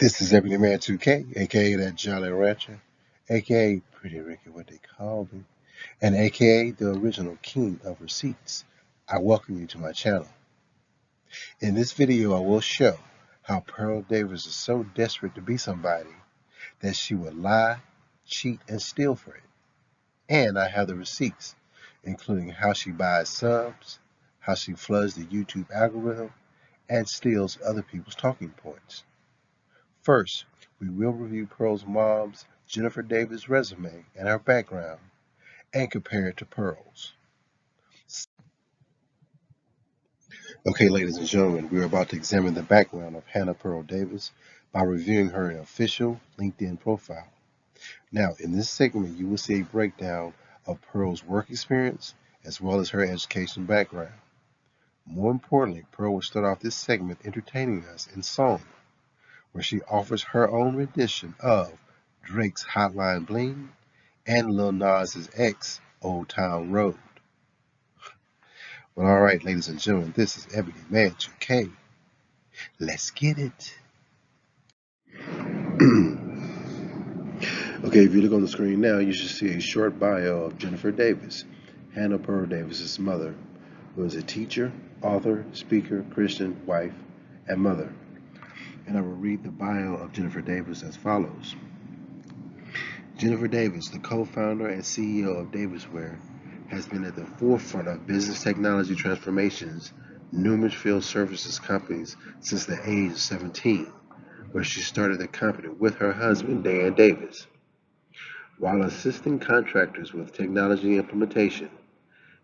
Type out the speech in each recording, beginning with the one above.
This is Ebony Man 2K, aka that Jolly Rancher, aka Pretty Ricky, what they call me, and aka the original king of receipts. I welcome you to my channel. In this video, I will show how Pearl Davis is so desperate to be somebody that she would lie, cheat, and steal for it. And I have the receipts, including how she buys subs, how she floods the YouTube algorithm, and steals other people's talking points. First, we will review Pearl's mom's, Jennifer Davis' resume and her background, and compare it to Pearl's. Okay, ladies and gentlemen, we're about to examine the background of Hannah Pearl Davis by reviewing her official LinkedIn profile. Now, in this segment, you will see a breakdown of Pearl's work experience as well as her education background. More importantly, Pearl will start off this segment entertaining us in song, where she offers her own rendition of Drake's Hotline Bling and Lil Nas X, Old Town Road. Well, all right, ladies and gentlemen, this is Ebony Man 2K. Let's get it. Okay, if you look on the screen now, you should see a short bio of Jennifer Davis, Hannah Pearl Davis's mother, who is a teacher, author, speaker, Christian, wife, and mother. And I will read the bio of Jennifer Davis as follows. Jennifer Davis, the co-founder and CEO of Davisware, has been at the forefront of business technology transformations, numerous field services companies since the age of 17, where she started the company with her husband, Dan Davis. While assisting contractors with technology implementation,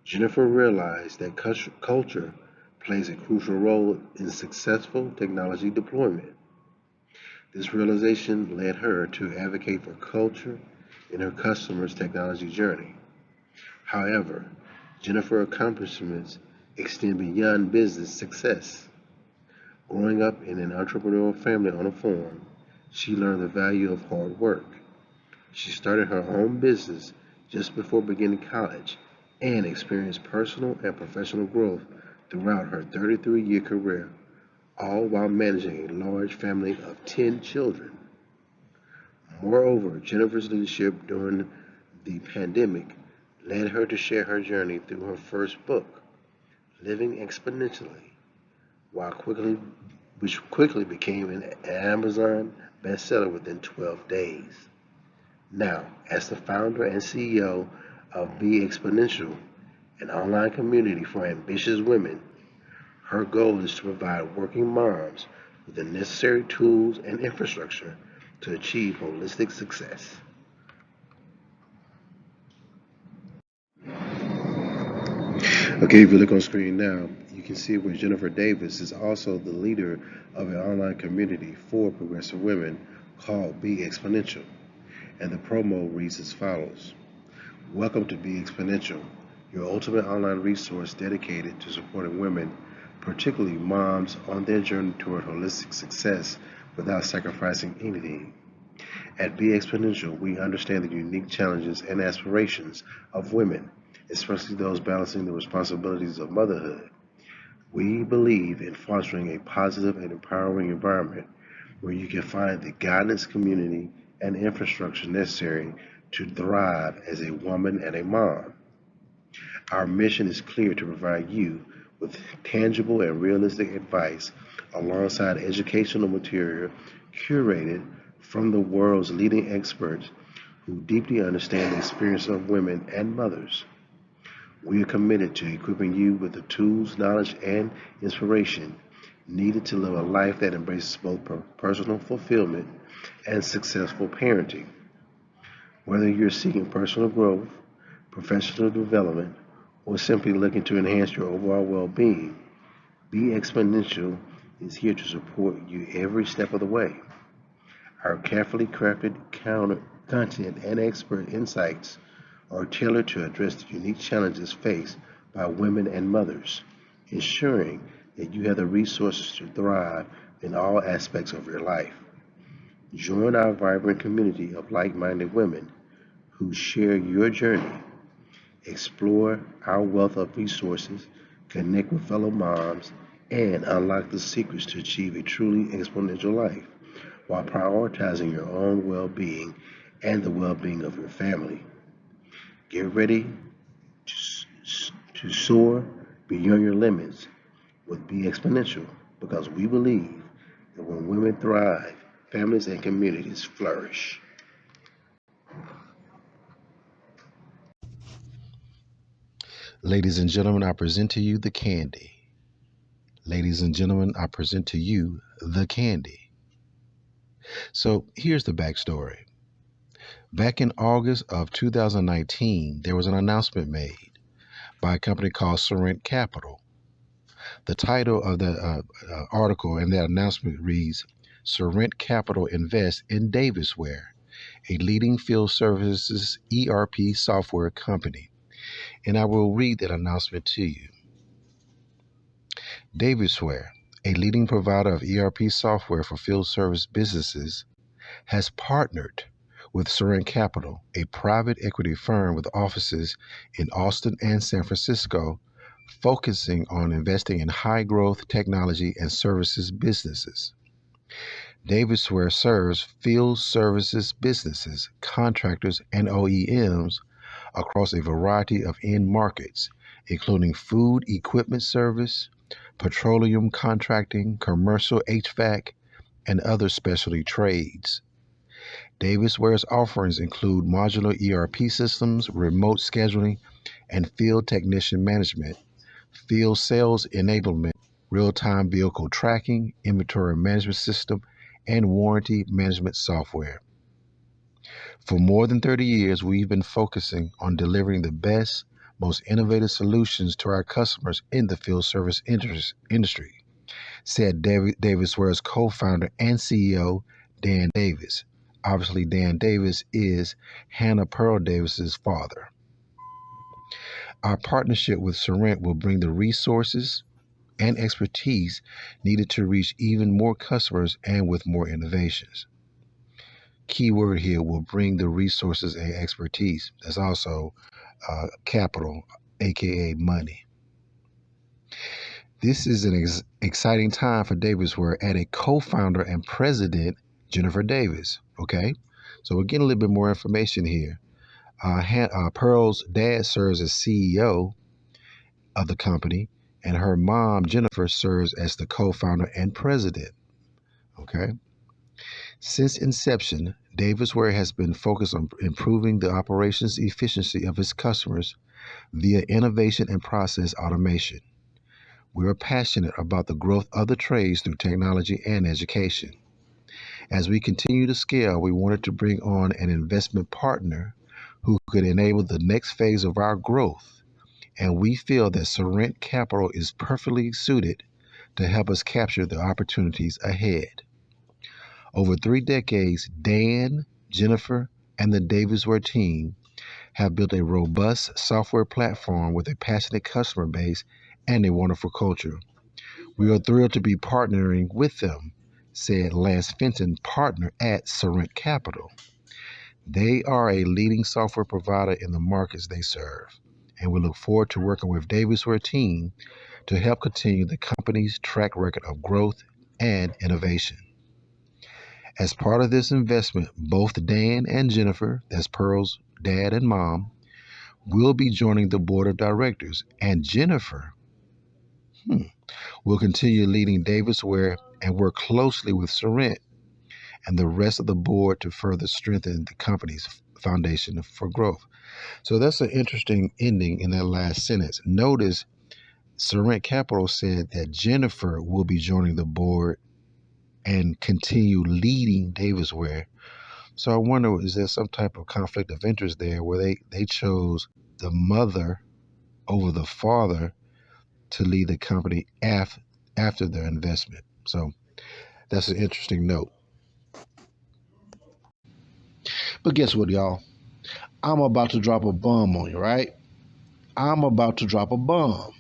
Jennifer realized that culture plays a crucial role in successful technology deployment. This realization led her to advocate for culture in her customers' technology journey. However, Jennifer's accomplishments extend beyond business success. Growing up in an entrepreneurial family on a farm, she learned the value of hard work. She started her own business just before beginning college and experienced personal and professional growth throughout her 33-year career, all while managing a large family of 10 children. Moreover, Jennifer's leadership during the pandemic led her to share her journey through her first book, Living Exponentially, which quickly became an Amazon bestseller within 12 days. Now, as the founder and CEO of Be Exponential, an online community for ambitious women, her goal is to provide working moms with the necessary tools and infrastructure to achieve holistic success. Okay, if you look on screen now, you can see where Jennifer Davis is also the leader of an online community for progressive women called Be Exponential. And the promo reads as follows. Welcome to Be Exponential, your ultimate online resource dedicated to supporting women, particularly moms, on their journey toward holistic success without sacrificing anything. At Be Exponential, we understand the unique challenges and aspirations of women, especially those balancing the responsibilities of motherhood. We believe in fostering a positive and empowering environment where you can find the guidance, community, and infrastructure necessary to thrive as a woman and a mom. Our mission is clear to provide you with tangible and realistic advice alongside educational material curated from the world's leading experts who deeply understand the experience of women and mothers. We are committed to equipping you with the tools, knowledge, and inspiration needed to live a life that embraces both personal fulfillment and successful parenting. Whether you're seeking personal growth, professional development, or simply looking to enhance your overall well-being, Be Exponential is here to support you every step of the way. Our carefully crafted content and expert insights are tailored to address the unique challenges faced by women and mothers, ensuring that you have the resources to thrive in all aspects of your life. Join our vibrant community of like-minded women who share your journey. Explore our wealth of resources, connect with fellow moms, and unlock the secrets to achieve a truly exponential life. while prioritizing your own well being and the well being of your family. Get ready to soar beyond your limits with Be Exponential because we believe that when women thrive, families and communities flourish. Ladies and gentlemen, I present to you the candy. Ladies and gentlemen, I present to you the candy. So here's the backstory. Back in August of 2019, there was an announcement made by a company called Sorrent Capital. The title of the article and that announcement reads, Sorrent Capital invests in Davisware, a leading field services ERP software company. And I will read that announcement to you. Davisware, a leading provider of ERP software for field service businesses, has partnered with Sorrent Capital, a private equity firm with offices in Austin and San Francisco, focusing on investing in high-growth technology and services businesses. Davisware serves field services businesses, contractors, and OEMs across a variety of end markets, including food equipment service, petroleum contracting, commercial HVAC, and other specialty trades. Davisware's offerings include modular ERP systems, remote scheduling, and field technician management, field sales enablement, real-time vehicle tracking, inventory management system, and warranty management software. For more than 30 years, we've been focusing on delivering the best, most innovative solutions to our customers in the field service industry, said Davisware's co-founder and CEO, Dan Davis. Obviously, Dan Davis is Hannah Pearl Davis's father. Our partnership with Sorrent will bring the resources and expertise needed to reach even more customers and with more innovations. Key word here, will bring the resources and expertise. That's also capital, aka money. This is an exciting time for Davisware at a co-founder and president, Jennifer Davis. Okay, so we're getting a little bit more information here. Pearl's dad serves as CEO of the company, and her mom, Jennifer, serves as the co-founder and president. Okay. Since inception, Davisware has been focused on improving the operations efficiency of its customers via innovation and process automation. We are passionate about the growth of the trades through technology and education. As we continue to scale, we wanted to bring on an investment partner who could enable the next phase of our growth, and we feel that Sorrent Capital is perfectly suited to help us capture the opportunities ahead. Over 3 decades, Dan, Jennifer, and the Davisware team have built a robust software platform with a passionate customer base and a wonderful culture. We are thrilled to be partnering with them, said Lance Fenton, partner at Sorrent Capital. They are a leading software provider in the markets they serve, and we look forward to working with Davisware team to help continue the company's track record of growth and innovation. As part of this investment, both Dan and Jennifer, that's Pearl's dad and mom, will be joining the board of directors, and Jennifer will continue leading Davisware and work closely with Sorrent and the rest of the board to further strengthen the company's foundation for growth. So that's an interesting ending in that last sentence. Notice Sorrent Capital said that Jennifer will be joining the board and continue leading Davisware. So I wonder, is there some type of conflict of interest there where they chose the mother over the father to lead the company after their investment? So that's an interesting note. But guess what, y'all? I'm about to drop a bomb on you, right? I'm about to drop a bomb.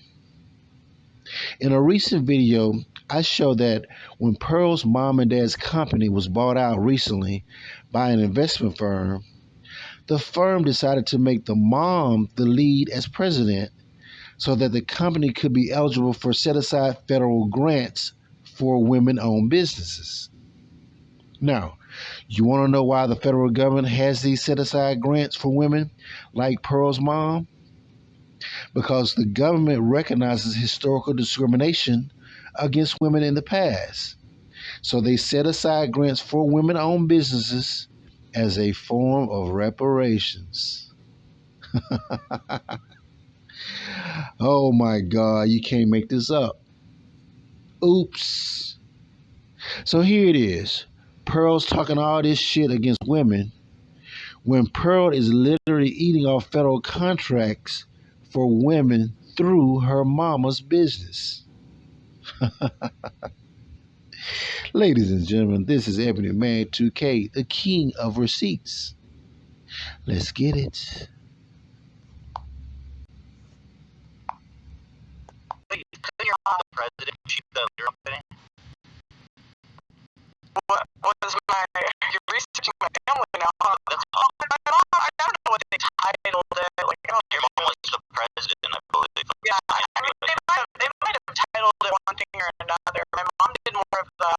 In a recent video, I showed that when Pearl's mom and dad's company was bought out recently by an investment firm, the firm decided to make the mom the lead as president so that the company could be eligible for set-aside federal grants for women-owned businesses. Now, you want to know why the federal government has these set aside grants for women like Pearl's mom? Because the government recognizes historical discrimination against women in the past. So they set aside grants for women owned businesses as a form of reparations. Oh my God, you can't make this up. Oops. So here it is. Pearl's talking all this shit against women when Pearl is literally eating off federal contracts for women through her mama's business. Ladies and gentlemen, this is Ebony Man 2K, the king of receipts. Let's get it. Your mom the president? She's the leader of the company. What was my? You're researching my family now. Oh my God, I don't know what they titled it. Like, I don't know. Your mom was the president, I believe. Yeah, I mean, they might have titled it one thing or another. My mom did more of the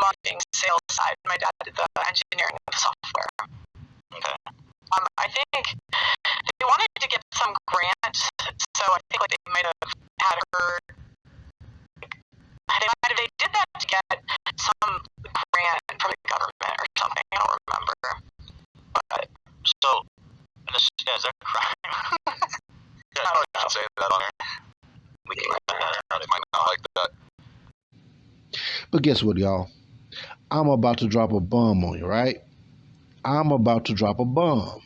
marketing sales side. My dad did the engineering and the software. Okay. I think they wanted to get some grant, so I think like they might have had her. They did that to get some grant from the government or something. I don't remember. But so, is that a crime? Yeah, I don't say that on here. We can let that out. They might not like that. But guess what, y'all? I'm about to drop a bomb on you, right? I'm about to drop a bomb.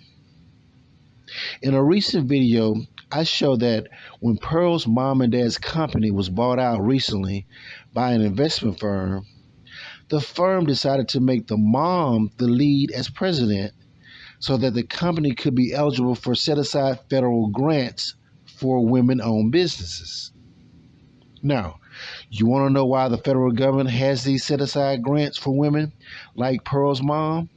In a recent video, I show that when Pearl's mom and dad's company was bought out recently by an investment firm, the firm decided to make the mom the lead as president so that the company could be eligible for set-aside federal grants for women-owned businesses. Now, you want to know why the federal government has these set-aside grants for women like Pearl's mom?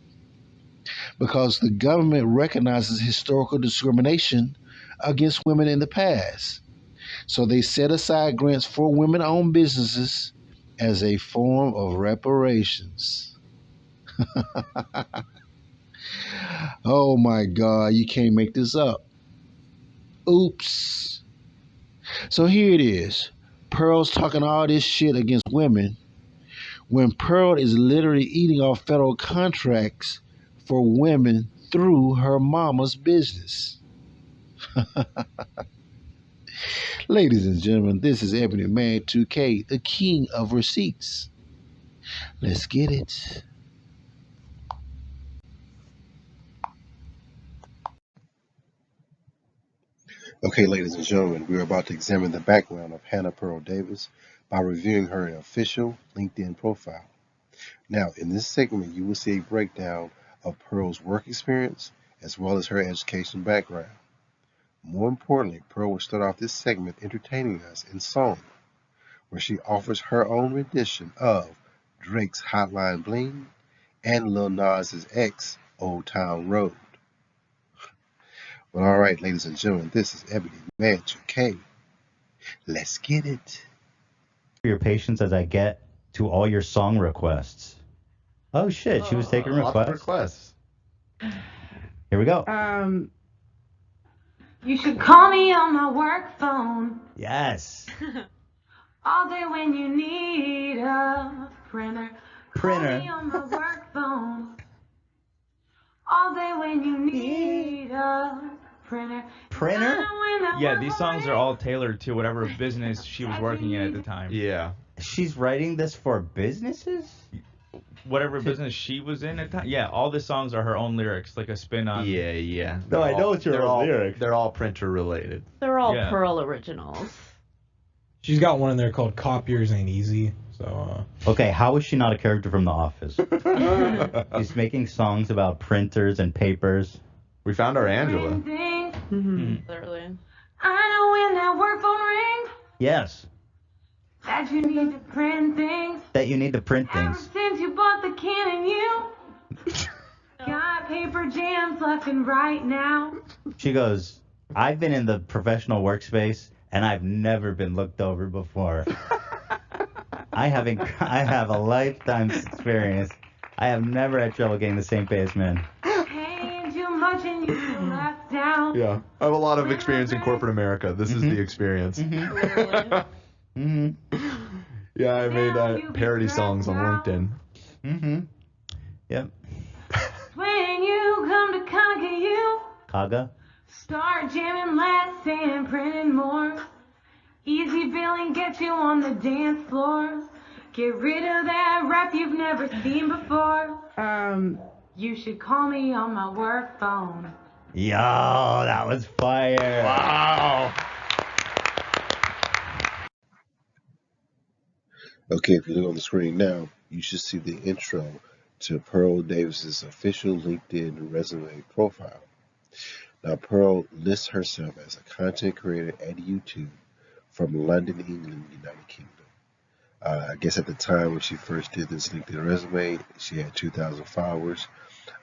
Because the government recognizes historical discrimination against women in the past. So they set aside grants for women owned businesses as a form of reparations. Oh my God, you can't make this up. Oops. So here it is. Pearl's talking all this shit against women when Pearl is literally eating off federal contracts for women through her mama's business. Ladies and gentlemen, this is Ebony Man 2K, the king of receipts. Let's get it. Okay, ladies and gentlemen, we're about to examine the background of Hannah Pearl Davis by reviewing her official LinkedIn profile. Now, in this segment, you will see a breakdown of Pearl's work experience as well as her education background. More importantly, Pearl will start off this segment entertaining us in song, where she offers her own rendition of Drake's Hotline Bling and Lil Nas X Old Town Road. Well, all right, ladies and gentlemen, this is Ebony Man 2K. Let's get it. For your patience as I get to all your song requests. Oh shit, she was taking requests. Here we go. You should call me on my work phone. Yes. All day when you need a printer. Call me on my work phone. All day when you need a printer. Yeah, these songs are all tailored to whatever business she was working in at the time. Yeah. She's writing this for businesses? Whatever business she was in at the time. Yeah, all the songs are her own lyrics, like a spin on. Yeah. No, I know it's your own lyrics. They're all printer related. They're all Pearl originals. She's got one in there called Copiers Ain't Easy. So. Okay, how is she not a character from The Office? She's making songs about printers and papers. We found our Angela. Literally. I know when that work phone rings. Yes. That you need to print things. Ever since you bought the can and you got paper jams left and right now. She goes, I've been in the professional workspace and I've never been looked over before. I have a lifetime's experience I have never had trouble getting the same pay as men. Paying too much and you feel left down. Yeah. I have a lot of experience in corporate America. This is the experience. Literally. Yeah, I made parody songs on LinkedIn. Yep. When you come to conquer you, Kaga? start jamming less and printing more. Easy feeling gets you on the dance floor. Get rid of that rap you've never seen before. You should call me on my work phone. Yo, that was fire. Wow. Okay, if you look on the screen now, you should see the intro to Pearl Davis's official LinkedIn resume profile. Now, Pearl lists herself as a content creator at YouTube from London, England, United Kingdom. I guess at the time when she first did this LinkedIn resume, she had 2,000 followers.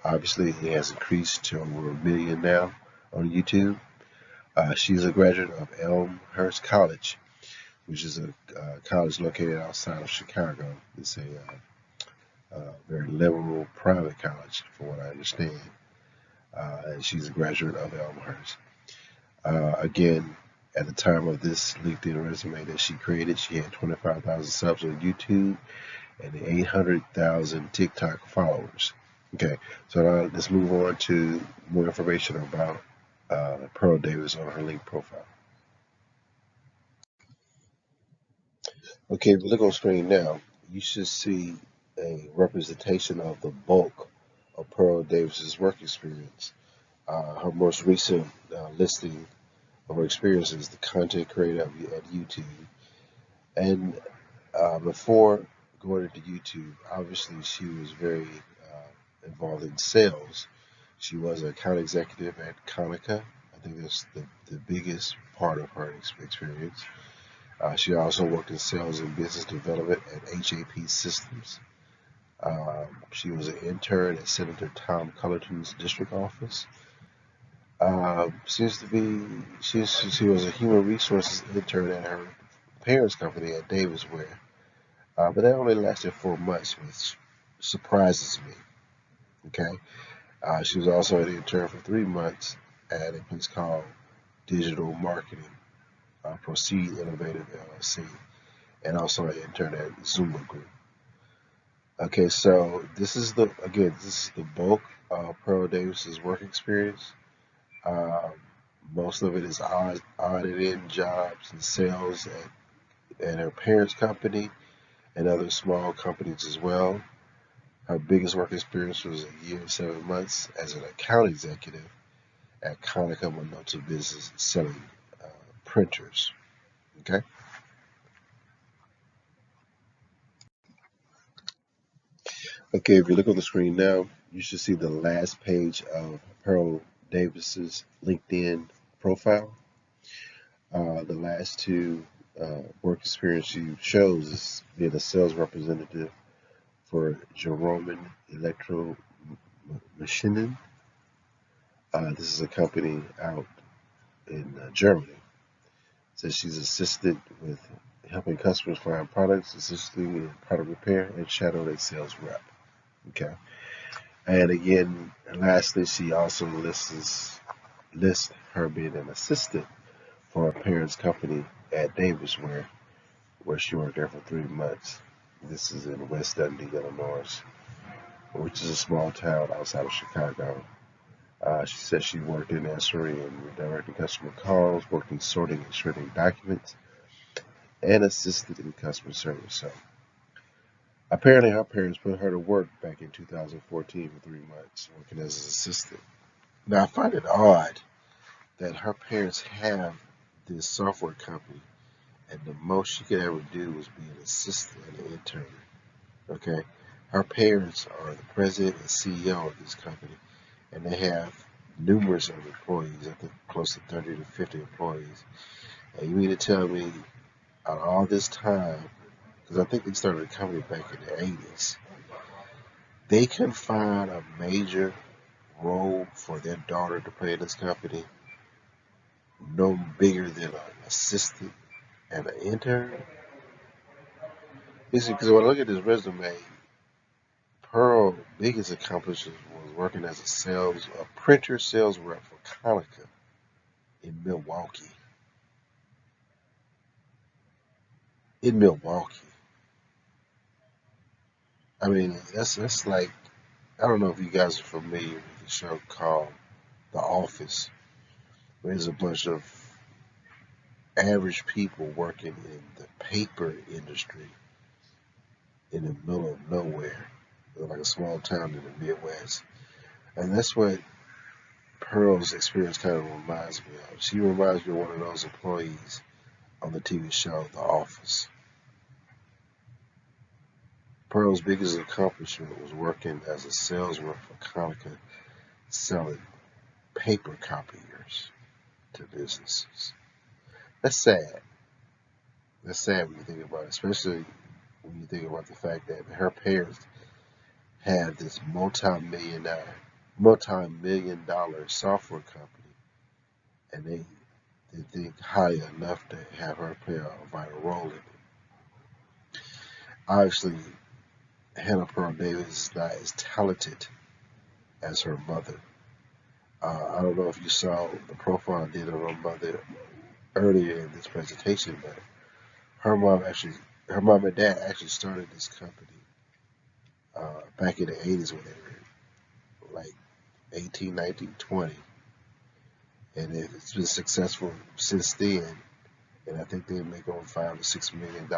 Obviously, it has increased to over 1 million now on YouTube. She's a graduate of Elmhurst College, which is a college located outside of Chicago. It's a very liberal private college, from what I understand. And she's a graduate of Elmhurst. Again, at the time of this LinkedIn resume that she created, she had 25,000 subs on YouTube and 800,000 TikTok followers. Okay, so now let's move on to more information about Pearl Davis on her link profile. Okay, if you look on screen now, you should see a representation of the bulk of Pearl Davis's work experience. Her most recent listing of her experience is the content creator at YouTube. And before going into YouTube, obviously she was very involved in sales. She was an account executive at Konica. I think that's the biggest part of her experience. She also worked in sales and business development at HAP Systems. She was an intern at Senator Tom Cullerton's district office. She was a human resources intern at her parents' company at Davisware. But that only lasted 4 months, which surprises me. Okay. She was also an intern for 3 months at a place called Digital Marketing, Proceed Innovative LLC, and also an intern at Zumba Group. Okay, so this is the bulk of Pearl Davis's work experience. Most of it is odd and end jobs and sales at her parents' company and other small companies as well. Her biggest work experience was 1 year and 7 months as an account executive at Konica Minolta Business selling printers. Okay. Okay, if you look on the screen now, you should see the last page of Pearl Davis's LinkedIn profile. The last two work experience she shows is being a sales representative for German Electro Maschinen. This is a company out in Germany. Says she's assisted with helping customers find products, assisting in product repair, and shadowed a sales rep. Okay. And again, lastly, she also lists her being an assistant for her parents' company at Davisware, where she worked there for 3 months. This is in West Dundee, Illinois, which is a small town outside of Chicago. She said she worked in answering and redirecting customer calls, worked in sorting and shredding documents, and assisted in customer service. So apparently her parents put her to work back in 2014 for 3 months, working as an assistant. Now I find it odd that her parents have this software company, and the most she could ever do was be an assistant and an intern. Okay, her parents are the president and CEO of this company, and they have numerous of employees. I think close to 30 to 50 employees. And you mean to tell me, out of all this time, because I think they started the company back in the 80s, they couldn't find a major role for their daughter to play in this company, no bigger than an assistant and an intern? You see, because when I look at this resume, Pearl's biggest accomplishment was working as a printer sales rep for Konica in Milwaukee. In Milwaukee. I mean, that's like, I don't know if you guys are familiar with the show called The Office, where there's a bunch of average people working in the paper industry in the middle of nowhere, like a small town in the Midwest. And that's what Pearl's experience kind of reminds me of. She reminds me of one of those employees on the TV show The Office. Pearl's biggest accomplishment was working as a sales rep for Konica, selling paper copiers to businesses. That's sad. That's sad when you think about it, especially when you think about the fact that her parents had this multi-million dollar software company, and they didn't think highly enough to have her play a vital role in it. Obviously, Hannah Pearl Davis is not as talented as her mother. I don't know if you saw the profile I did of her mother earlier in this presentation, but her mom and dad actually started this company back in the 80s when they were like 18, 19, 20. And it's been successful since then. And I think they make over $5 to $6 million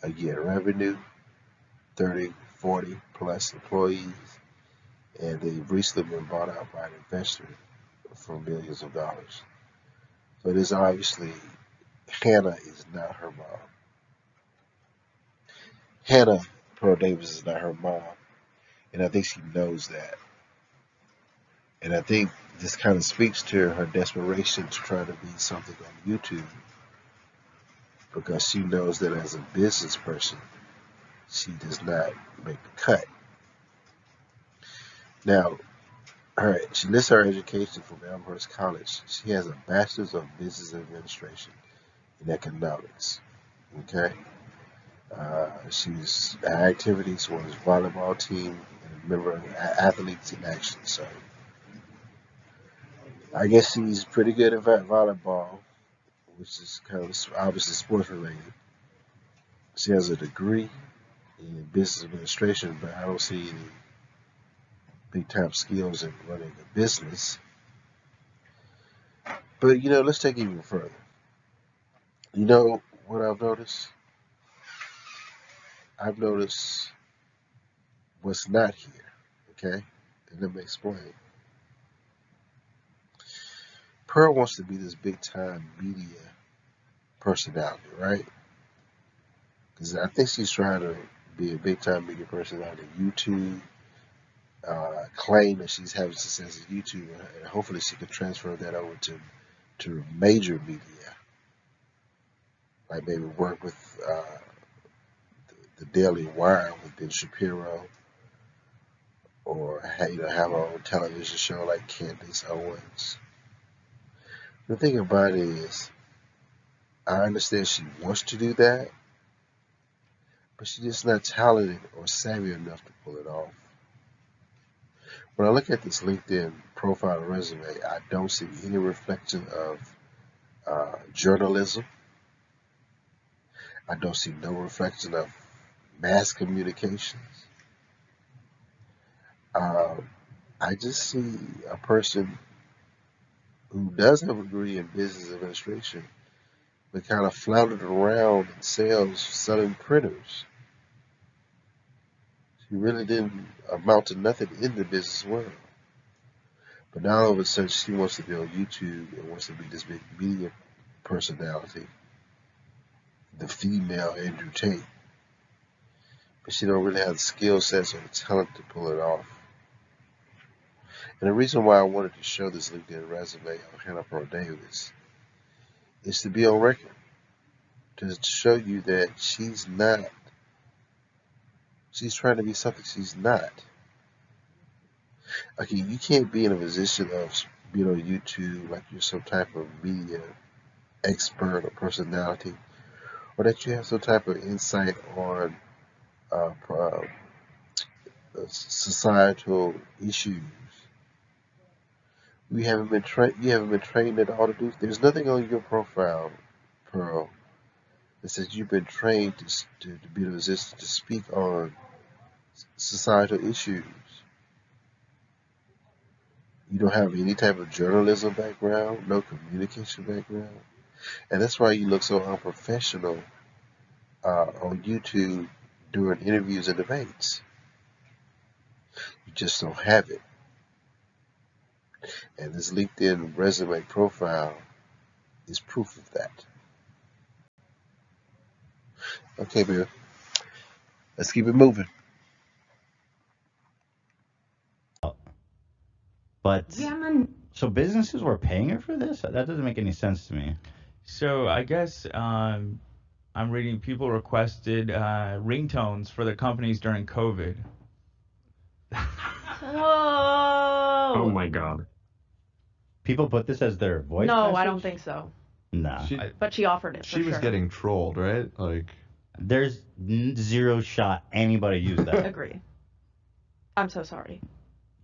a year revenue, 30, 40 plus employees. And they've recently been bought out by an investor for millions of dollars. So it is obviously, Hannah is not her mom. Hannah Pearl Davis is not her mom. And I think she knows that. And I think this kind of speaks to her desperation to try to be something on YouTube, because she knows that as a business person, she does not make the cut. Now, she lists her education from Amherst College. She has a Bachelor's of Business Administration in Economics. Okay? She's activities was volleyball team and a member of Athletes in Action. So I guess she's pretty good at volleyball, which is kind of obviously sports related. She has a degree in business administration, but I don't see any big time skills in running a business. But let's take it even further. You know what I've noticed? I've noticed what's not here, okay? And let me explain. Pearl wants to be this big time media personality, right? Because I think she's trying to be a big time media personality on YouTube, claim that she's having success at YouTube, and hopefully she can transfer that over to major media. Like maybe work with the Daily Wire with Ben Shapiro, or have her own television show like Candace Owens. The thing about it is, I understand she wants to do that, but she's just not talented or savvy enough to pull it off. When I look at this LinkedIn profile and resume, I don't see any reflection of journalism. I don't see no reflection of mass communications. I just see a person who does have a degree in business administration, but kind of floundered around in sales selling printers. She really didn't amount to nothing in the business world. But now all of a sudden she wants to be on YouTube and wants to be this big media personality, the female Andrew Tate. But she don't really have the skill sets or the talent to pull it off. And the reason why I wanted to show this LinkedIn resume of Hannah Pearl Davis is to be on record, to show you that she's trying to be something she's not. Okay, you can't be in a position of being on YouTube like you're some type of media expert or personality, or that you have some type of insight on societal issues. You haven't been trained at all to do. There's nothing on your profile, Pearl, that says you've been trained to be in a position to speak on societal issues. You don't have any type of journalism background, no communication background, and that's why you look so unprofessional on YouTube during interviews and debates. You just don't have it. And this LinkedIn resume profile is proof of that. Okay, Bill. Let's keep it moving. But so businesses were paying her for this? That doesn't make any sense to me. So I guess I'm reading people requested ringtones for their companies during COVID. Whoa! Oh my God. People put this as their voice No, message? I don't think so. Nah. But she offered it. She was getting trolled, right? Like, there's zero shot anybody used that. Agree. I'm so sorry.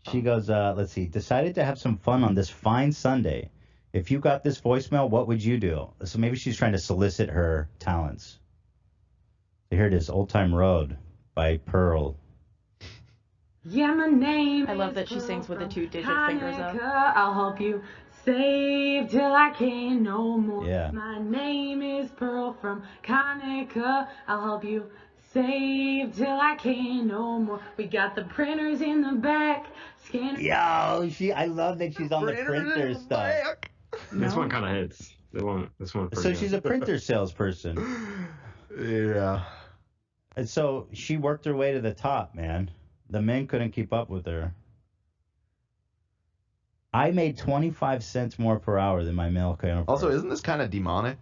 She goes, let's see, decided to have some fun on this fine Sunday. If you got this voicemail, what would you do? So maybe she's trying to solicit her talents. So here it is, Old Time Road by Pearl. Yeah, my name I love that she sings with the 2-digit fingers up. I'll help you save till I can no more. Yeah. My name is Pearl from Conica. I'll help you save till I can no more. We got the printers in the back. Scanner. Yo, I love that she's on the printer stuff. This one kind of hits. This one. So she's a printer salesperson. yeah. And so she worked her way to the top, man. The men couldn't keep up with her. I made 25 cents more per hour than my male counterpart. Also, isn't this kind of demonic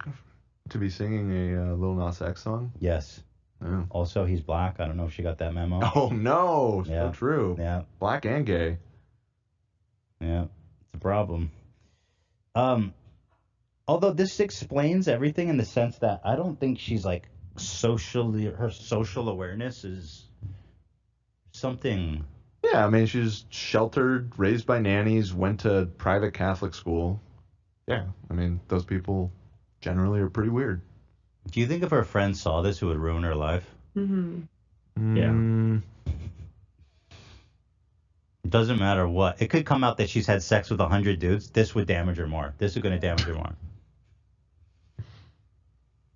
to be singing a Lil Nas X song? Yes. Yeah. Also, he's black. I don't know if she got that memo. Oh, no. Yeah. So true. Yeah. Black and gay. Yeah. It's a problem. Although this explains everything in the sense that I don't think she's like her social awareness is something. Yeah, I mean, she's sheltered, raised by nannies, went to private Catholic school. Yeah, I mean, those people generally are pretty weird. Do you think if her friends saw this, it would ruin her life? Mm-hmm. Yeah. It doesn't matter what. It could come out that she's had sex with 100 dudes. This would damage her more. This is going to damage her more.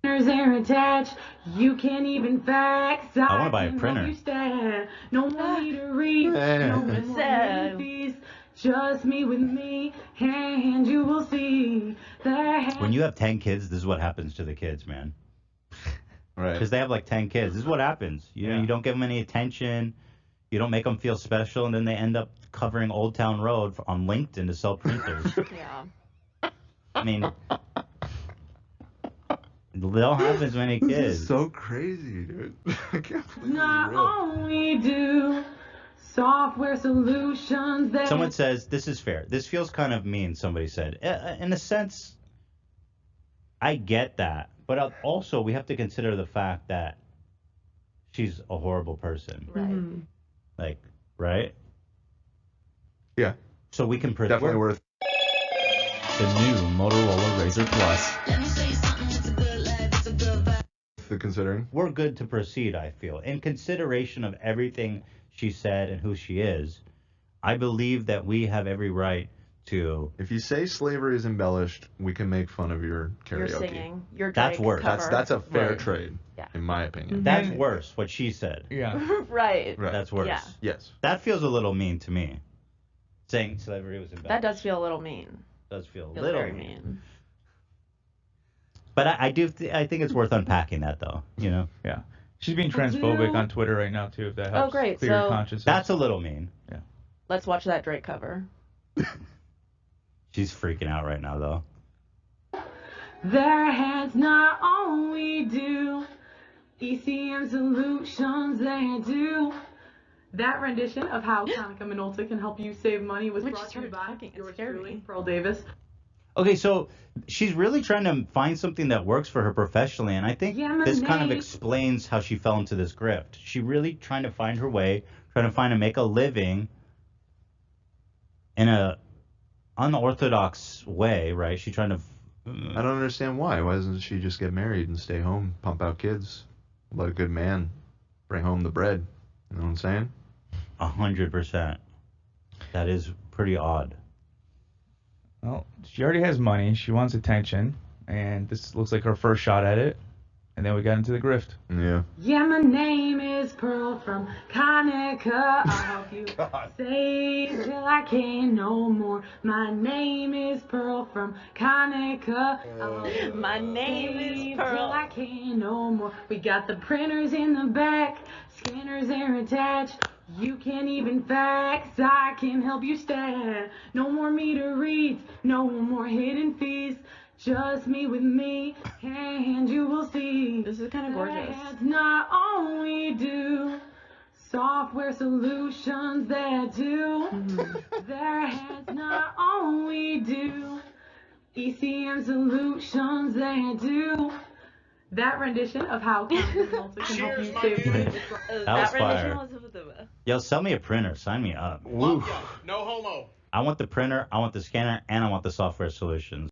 Are attached. You can't even fax. I want to buy a printer. No one need to read. No one fees. Just me with me, and you will see that. When you have 10 kids, this is what happens to the kids, man. Right. Because they have like 10 kids. This is what happens. You know, you don't give them any attention. You don't make them feel special, and then they end up covering Old Town Road on LinkedIn to sell printers. Yeah. I mean, they don't have as many kids. This is so crazy, dude. I can't believe Not this is real. only do software solutions that. Someone says, this is fair. This feels kind of mean, somebody said. In a sense, I get that. But also, we have to consider the fact that she's a horrible person. Right. Mm-hmm. Like, right? Yeah. So we can Definitely worth. The new Motorola Razr Plus. The considering. We're good to proceed, I feel. In consideration of everything she said and who she is, I believe that we have every right to. If you say slavery is embellished, we can make fun of your karaoke. You're singing. Your That's Drake worse. cover. That's a fair Right. trade, Yeah. in my opinion. That's worse, what she said. Yeah. Right. Right. That's worse. Yeah. Yes. That feels a little mean to me. Saying slavery was embellished. That does feel a little mean. Does feel a Feels little very mean. mean. But I think it's worth unpacking that, though. You know? Yeah. She's being transphobic on Twitter right now, too, if that helps great. clear your So- conscience. That's a little mean. Yeah. Let's watch that Drake cover. She's freaking out right now, though. Their hands not only do ECM solutions, they do. That rendition of how Konica Minolta can help you save money was When she brought to you started by talking, it yours scared truly, me. Pearl Davis. Okay, so she's really trying to find something that works for her professionally, and I think this kind of explains how she fell into this grift. She really trying to find her way, trying to make a living in a unorthodox way, right? She's trying to. I don't understand why. Why doesn't she just get married and stay home, pump out kids, let a good man bring home the bread? You know what I'm saying? 100%. That is pretty odd. Well, she already has money. She wants attention, and this looks like her first shot at it. And then we got into the grift. Yeah. Yeah, my name is Pearl from Conica. I'll help you say till I can't no more. My name is Pearl from Conica. I'll help you My name is say Pearl. till I can't no more. We got the printers in the back, scanners are attached. You can't even fax, I can help you stat. No more meter reads, no more hidden fees. Just me with me, and you will see. This is kind of gorgeous. That not only do software solutions that do, their heads not only do ECM solutions that do. That rendition of how Continental can help you save money. That was fire. rendition was Yo, sell me a printer. Sign me up. No homo. I want the printer, I want the scanner, and I want the software solutions.